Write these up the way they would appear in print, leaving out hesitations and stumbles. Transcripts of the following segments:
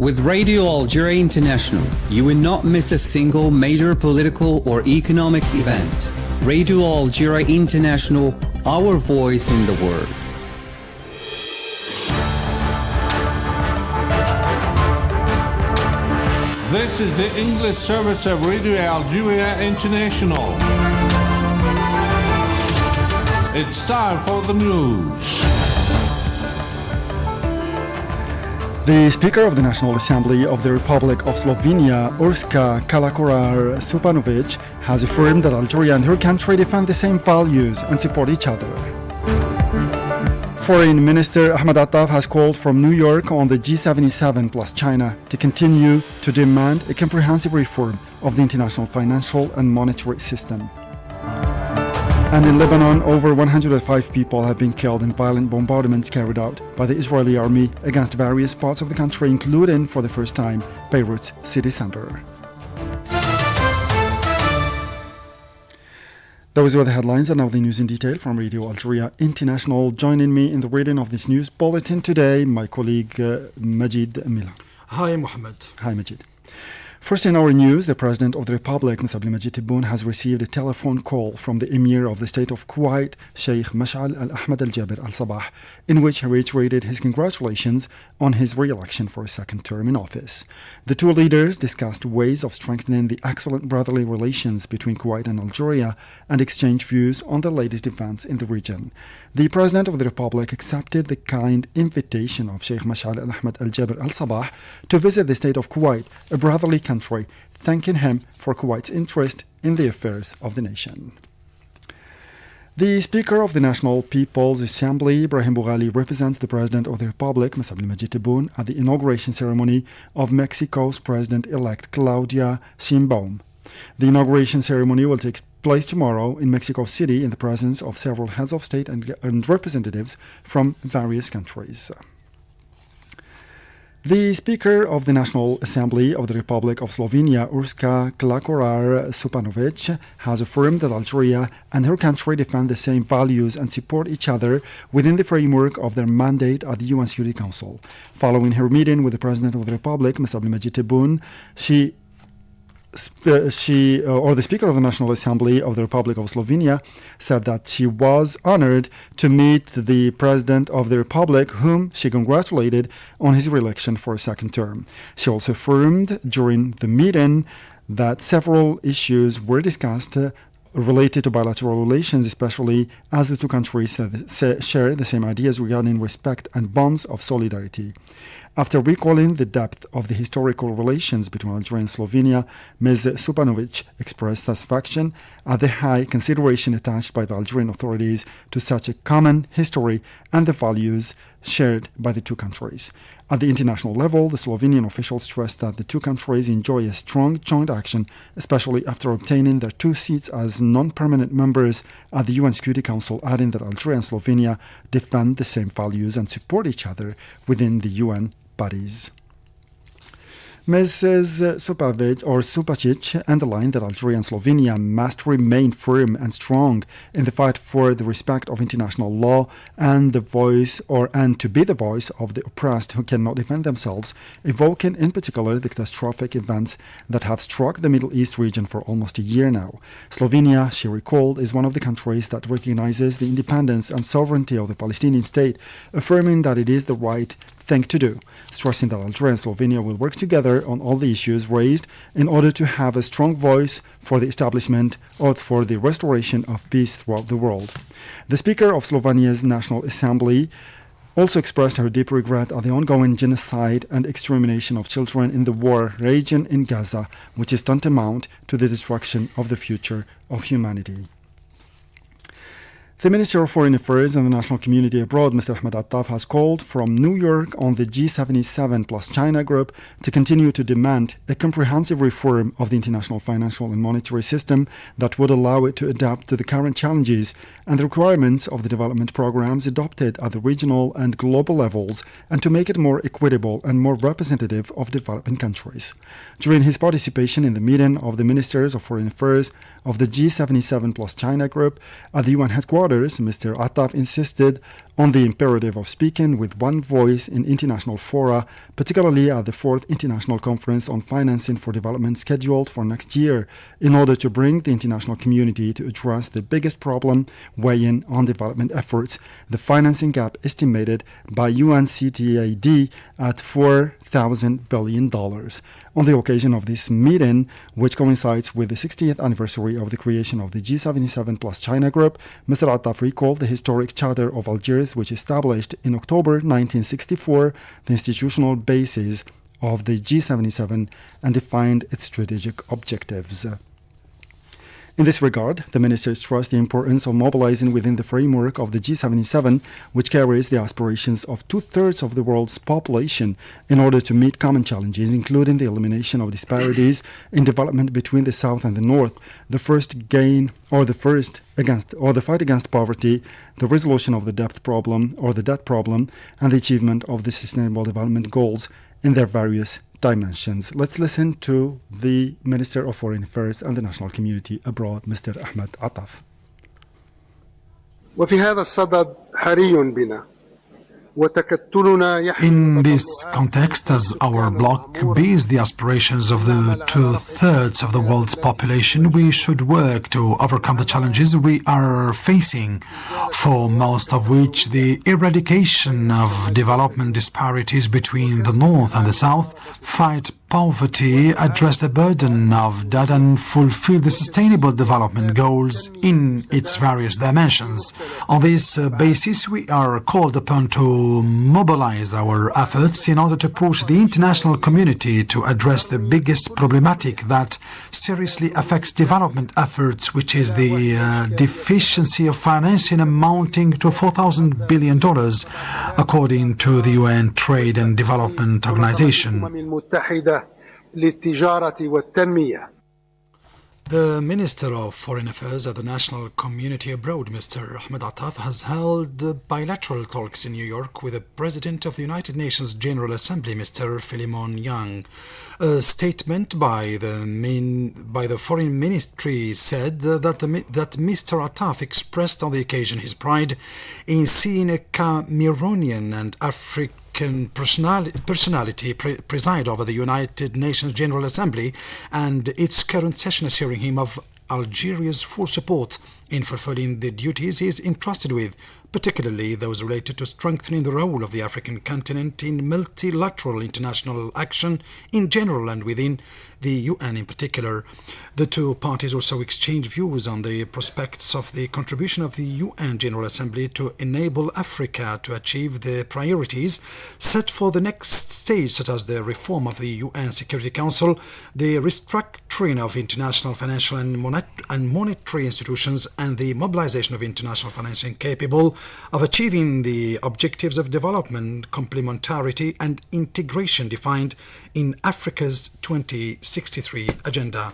With Radio Algeria International, you will not miss a single major political or economic event. Radio Algeria International, our voice in the world. This is the English service of Radio Algeria International. It's time for the news. The Speaker of the National Assembly of the Republic of Slovenia, Urška Kalakorar-Supanović, has affirmed that Algeria and her country defend the same values and support each other. Foreign Minister Ahmed Attaf has called from New York on the G77 plus China to continue to demand a comprehensive reform of the international financial and monetary system. And in Lebanon, over 105 people have been killed in violent bombardments carried out by the Israeli army against various parts of the country, including, for the first time, Beirut's city center. Those were the headlines, and now the news in detail from Radio Algeria International. Joining me in the reading of this news bulletin today, my colleague Majid Mila. Hi, Mohammed. Hi, Majid. First in our news, the President of the Republic, Ms. Abdelmadjid Tebboune, has received a telephone call from the Emir of the State of Kuwait, Sheikh Mash'al Al-Ahmad Al-Jaber Al-Sabah, in which he reiterated his congratulations on his re-election for a second term in office. The two leaders discussed ways of strengthening the excellent brotherly relations between Kuwait and Algeria and exchanged views on the latest events in the region. The President of the Republic accepted the kind invitation of Sheikh Mash'al Al-Ahmad Al-Jaber Al-Sabah to visit the State of Kuwait, a brotherly country, thanking him for Kuwait's interest in the affairs of the nation. The Speaker of the National People's Assembly, Ibrahim Boughali, represents the President of the Republic, Ms. Abdelmadjid Tebboune, at the inauguration ceremony of Mexico's President-elect Claudia Sheinbaum. The inauguration ceremony will take place tomorrow in Mexico City in the presence of several heads of state and representatives from various countries. The Speaker of the National Assembly of the Republic of Slovenia, Urška Kalakorar-Supanović, has affirmed that Algeria and her country defend the same values and support each other within the framework of their mandate at the UN Security Council. Following her meeting with the President of the Republic, Ms. Abdelmadjid Tebboune, the Speaker of the National Assembly of the Republic of Slovenia said that she was honored to meet the President of the Republic, whom she congratulated on his re-election for a second term. She also affirmed during the meeting that several issues were discussed related to bilateral relations, especially as the two countries share the same ideas regarding respect and bonds of solidarity. After recalling the depth of the historical relations between Algeria and Slovenia, Ms. Supanović expressed satisfaction at the high consideration attached by the Algerian authorities to such a common history and the values shared by the two countries. At the international level, the Slovenian officials stressed that the two countries enjoy a strong joint action, especially after obtaining their two seats as non-permanent members at the UN Security Council, adding that Algeria and Slovenia defend the same values and support each other within the UN bodies. Mrs. Supacic underlined that Algeria and Slovenia must remain firm and strong in the fight for the respect of international law and to be the voice of the oppressed who cannot defend themselves, evoking in particular the catastrophic events that have struck the Middle East region for almost a year now. Slovenia, she recalled, is one of the countries that recognizes the independence and sovereignty of the Palestinian state, affirming that it is the right thing to do, stressing that Algeria and Slovenia will work together on all the issues raised in order to have a strong voice for the establishment or for the restoration of peace throughout the world. The Speaker of Slovenia's National Assembly also expressed her deep regret at the ongoing genocide and extermination of children in the war raging in Gaza, which is tantamount to the destruction of the future of humanity. The Minister of Foreign Affairs and the National Community Abroad, Mr. Ahmed Attaf, has called from New York on the G77 plus China group to continue to demand a comprehensive reform of the international financial and monetary system that would allow it to adapt to the current challenges and the requirements of the development programs adopted at the regional and global levels, and to make it more equitable and more representative of developing countries. During his participation in the meeting of the Ministers of Foreign Affairs of the G77 plus China group at the UN headquarters matters, Mr. Attaf insisted on the imperative of speaking with one voice in international fora, particularly at the 4th International Conference on Financing for Development scheduled for next year, in order to bring the international community to address the biggest problem weighing on development efforts, the financing gap estimated by UNCTAD at $4,000 billion. On the occasion of this meeting, which coincides with the 60th anniversary of the creation of the G77 plus China Group, Mr. Attaf recalled the historic Charter of Algiers, which established in October 1964 the institutional basis of the G77 and defined its strategic objectives. In this regard, the minister stressed the importance of mobilizing within the framework of the G77, which carries the aspirations of two-thirds of the world's population, in order to meet common challenges, including the elimination of disparities in development between the South and the North, the fight against poverty, the resolution of the debt problem, and the achievement of the Sustainable Development Goals in their various dimensions. Let's listen to the Minister of Foreign Affairs and the National Community Abroad, Mr. Ahmed Attaf. وفي هذا الصدد حري بنا In this context, as our bloc bears the aspirations of the two-thirds of the world's population, we should work to overcome the challenges we are facing, for most of which the eradication of development disparities between the North and the South, fight poverty, address the burden of debt, and fulfill the Sustainable Development Goals in its various dimensions. On this basis, we are called upon to mobilize our efforts in order to push the international community to address the biggest problematic that seriously affects development efforts, which is the deficiency of financing amounting to $4,000 billion, according to the UN Trade and Development Organization. The Minister of Foreign Affairs at the National Community Abroad, Mr. Ahmed Attaf, has held bilateral talks in New York with the President of the United Nations General Assembly, Mr. Philemon Yang. A statement by the Foreign Ministry said that Mr. Attaf expressed on the occasion his pride in seeing a Cameroonian and African personality preside over the United Nations General Assembly, and its current session assuring him of Algeria's full support in fulfilling the duties he is entrusted with, particularly those related to strengthening the role of the African continent in multilateral international action in general and within the UN in particular. The two parties also exchanged views on the prospects of the contribution of the UN General Assembly to enable Africa to achieve the priorities set for the next stage, such as the reform of the UN Security Council, the restructuring of international financial and monetary institutions, and the mobilization of international financing capable of achieving the objectives of development, complementarity, and integration defined in Africa's 2063 agenda.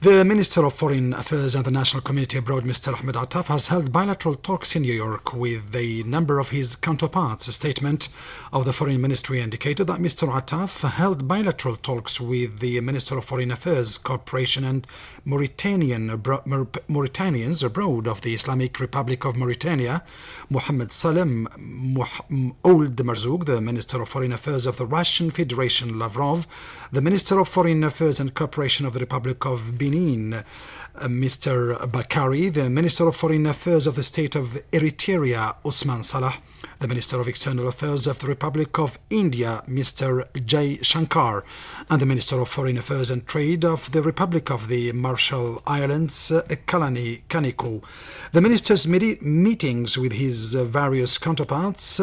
The Minister of Foreign Affairs and the National Community Abroad, Mr. Ahmed Attaf, has held bilateral talks in New York with a number of his counterparts. A statement of the Foreign Ministry indicated that Mr. Attaf held bilateral talks with the Minister of Foreign Affairs, Cooperation and Mauritanians abroad of the Islamic Republic of Mauritania, Mohammed Salem Ould Marzouk, the Minister of Foreign Affairs of the Russian Federation, Lavrov, the Minister of Foreign Affairs and Cooperation of the Republic of Benin, Mr. Bakari, the Minister of Foreign Affairs of the State of Eritrea, Osman Salah, the Minister of External Affairs of the Republic of India, Mr. Jay Shankar, and the Minister of Foreign Affairs and Trade of the Republic of the Marshall Islands, Kalani Kaniko. The Minister's meetings with his various counterparts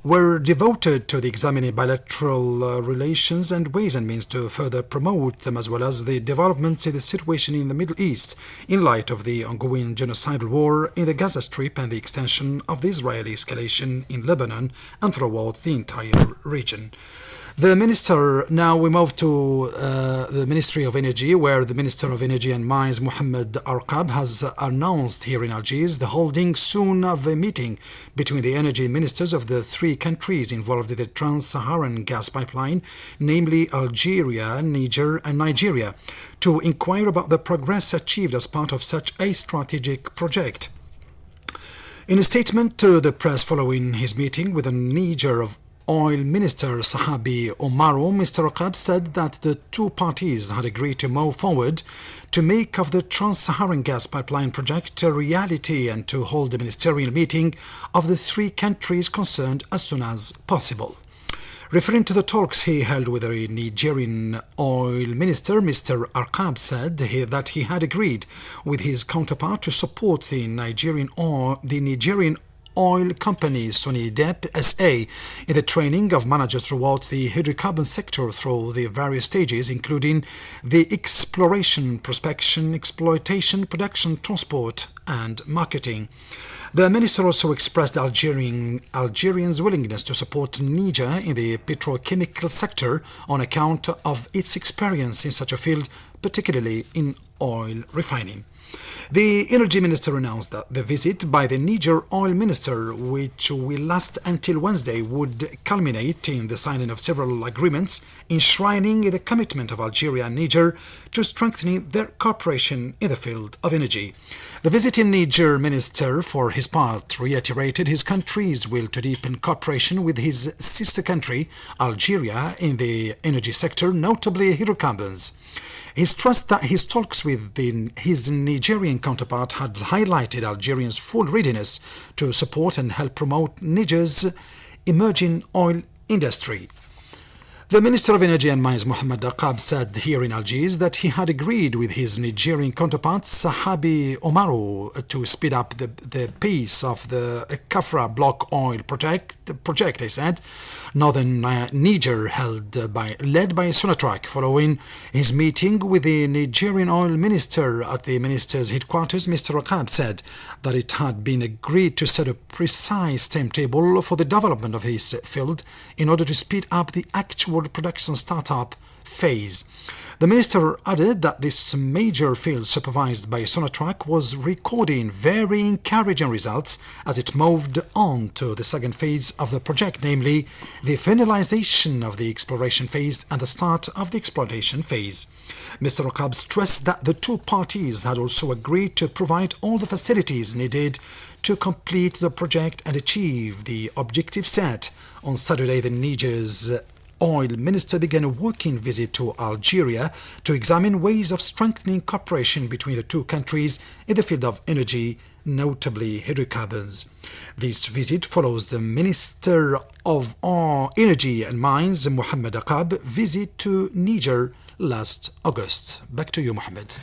were devoted to the examining bilateral relations and ways and means to further promote them, as well as the developments in the situation in the Middle East in light of the ongoing genocidal war in the Gaza Strip and the extension of the Israeli escalation in Lebanon and throughout the entire region. The Minister, now we move to the Ministry of Energy, where the Minister of Energy and Mines, Mohammed Arqab, has announced here in Algiers the holding soon of a meeting between the energy ministers of the three countries involved in the Trans-Saharan gas pipeline, namely Algeria, Niger, and Nigeria, to inquire about the progress achieved as part of such a strategic project. In a statement to the press following his meeting with the Niger Oil Minister Sahabi Oumarou, Mr. Aqab said that the two parties had agreed to move forward to make of the Trans-Saharan Gas Pipeline project a reality and to hold a ministerial meeting of the three countries concerned as soon as possible. Referring to the talks he held with the Nigerian oil minister, Mr. Aqab said that he had agreed with his counterpart to support the Nigerian oil company Sonidep SA in the training of managers throughout the hydrocarbon sector through the various stages, including the exploration, prospection, exploitation, production, transport, and marketing. The minister also expressed Algerians' willingness to support Niger in the petrochemical sector on account of its experience in such a field, particularly in oil refining. The energy minister announced that the visit by the Niger oil minister, which will last until Wednesday, would culminate in the signing of several agreements enshrining the commitment of Algeria and Niger to strengthening their cooperation in the field of energy. The visiting Niger minister, for his part, reiterated his country's will to deepen cooperation with his sister country, Algeria, in the energy sector, notably hydrocarbons. He stressed that his talks with his Nigerian counterpart had highlighted Algerians' full readiness to support and help promote Niger's emerging oil industry. The Minister of Energy and Mines, Mohamed Aqab, said here in Algiers that he had agreed with his Nigerian counterpart, Sahabi Oumarou, to speed up the pace of the Kafra block oil project, he said. Northern Niger, led by Sonatrach, following his meeting with the Nigerian oil minister at the minister's headquarters. Mr. Aqab said that it had been agreed to set a precise timetable for the development of this field in order to speed up the actual production startup phase. The minister added that this major field supervised by Sonatrach was recording very encouraging results as it moved on to the second phase of the project, namely the finalization of the exploration phase and the start of the exploitation phase. Mr. Aqab stressed that the two parties had also agreed to provide all the facilities needed to complete the project and achieve the objective set. On Saturday, the Niger's oil minister began a working visit to Algeria to examine ways of strengthening cooperation between the two countries in the field of energy, notably hydrocarbons. This visit follows the Minister of Energy and Mines, Mohamed Aqab, visit to Niger last August. Back to you, Mohamed.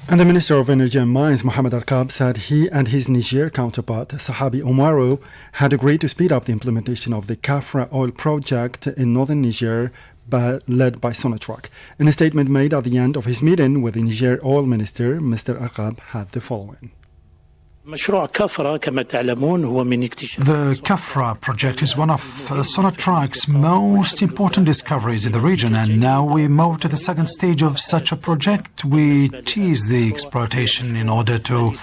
And the Minister of Energy and Mines, Mohamed Aqab, said he and his Niger counterpart, Sahabi Oumarou, had agreed to speed up the implementation of the Kafra oil project in northern Niger, led by Sonatrach. In a statement made at the end of his meeting with the Niger oil minister, Mr. Aqab had the following. The Kafra project is one of Sonatrach's most important discoveries in the region, and now we move to the second stage of such a project, which is the exploitation in order to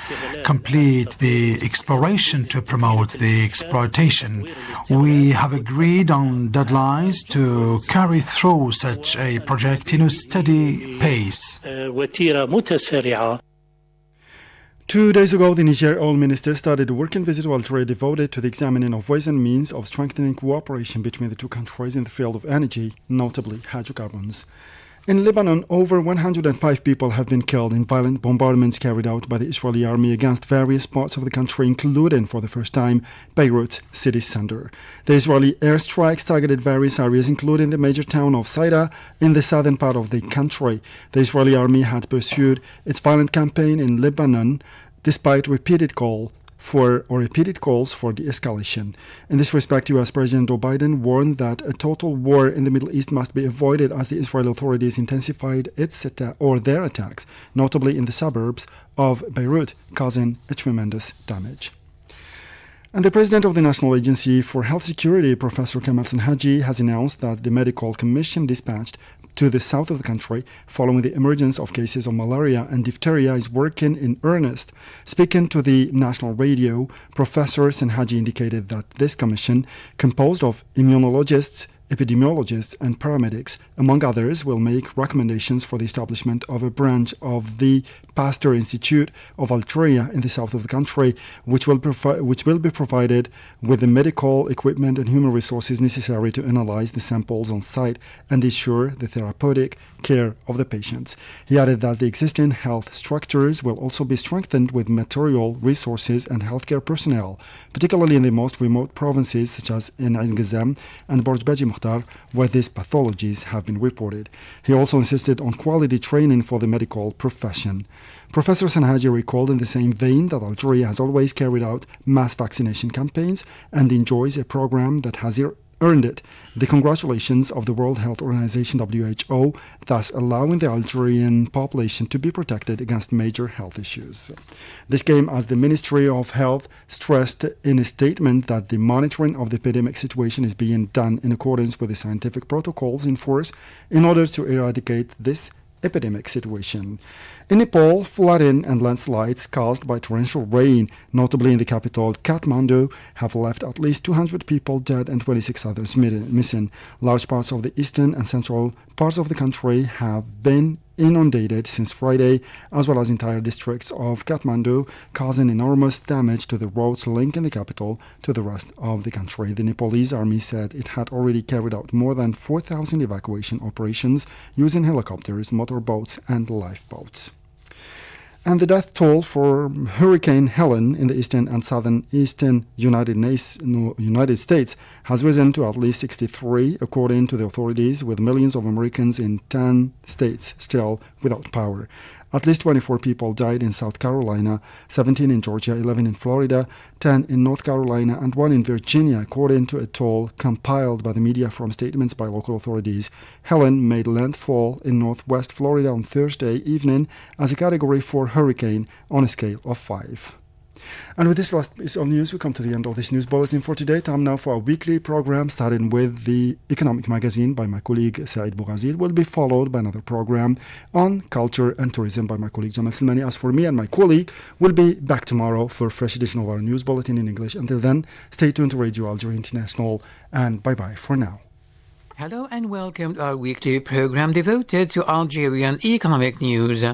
complete the exploration to promote the exploitation. We have agreed on deadlines to carry through such a project in a steady pace. 2 days ago, the Niger oil minister started a working visit to Algeria devoted to the examining of ways and means of strengthening cooperation between the two countries in the field of energy, notably hydrocarbons. In Lebanon, over 105 people have been killed in violent bombardments carried out by the Israeli army against various parts of the country, including, for the first time, Beirut city center. The Israeli airstrikes targeted various areas, including the major town of Saida in the southern part of the country. The Israeli army had pursued its violent campaign in Lebanon despite repeated calls for de-escalation. In this respect, U.S. President Joe Biden warned that a total war in the Middle East must be avoided as the Israeli authorities intensified their attacks, notably in the suburbs of Beirut, causing a tremendous damage. And the president of the National Agency for Health Security, Professor Kamal Senhaji, has announced that the medical commission dispatched to the south of the country following the emergence of cases of malaria and diphtheria is working in earnest. Speaking to the national radio, Professor Senhaji indicated that this commission, composed of immunologists, epidemiologists, and paramedics, among others, will make recommendations for the establishment of a branch of the Pasteur Institute of Algeria in the south of the country, which will be provided with the medical equipment and human resources necessary to analyze the samples on site and ensure the therapeutic care of the patients. He added that the existing health structures will also be strengthened with material resources and healthcare personnel, particularly in the most remote provinces such as in Ain Ghazam and Borj Baji Mukhtar, where these pathologies have been reported. He also insisted on quality training for the medical profession. Professor Sanhaji recalled in the same vein that Algeria has always carried out mass vaccination campaigns and enjoys a program that has earned it the congratulations of the World Health Organization WHO, thus allowing the Algerian population to be protected against major health issues. This came as the Ministry of Health stressed in a statement that the monitoring of the epidemic situation is being done in accordance with the scientific protocols in force in order to eradicate this epidemic situation. In Nepal, flooding and landslides caused by torrential rain, notably in the capital Kathmandu, have left at least 200 people dead and 26 others missing. Large parts of the eastern and central parts of the country have been inundated since Friday, as well as entire districts of Kathmandu, causing enormous damage to the roads linking the capital to the rest of the country. The Nepalese army said it had already carried out more than 4,000 evacuation operations using helicopters, motorboats, and lifeboats. And the death toll for Hurricane Helen in the eastern and southeastern United States has risen to at least 63, according to the authorities, with millions of Americans in 10 states still without power. At least 24 people died in South Carolina, 17 in Georgia, 11 in Florida, 10 in North Carolina, and 1 in Virginia, according to a toll compiled by the media from statements by local authorities. Helen made landfall in northwest Florida on Thursday evening as a Category 4 hurricane on a scale of 5. And with this last piece of news, we come to the end of this news bulletin for today. Time now for our weekly program, starting with the Economic Magazine by my colleague Saeed Boughazil. Will be followed by another program on culture and tourism by my colleague Jamal Silmani. As for me and my colleague, we'll be back tomorrow for a fresh edition of our news bulletin in English. Until then, stay tuned to Radio Algeria International, and bye-bye for now. Hello and welcome to our weekly program devoted to Algerian economic news.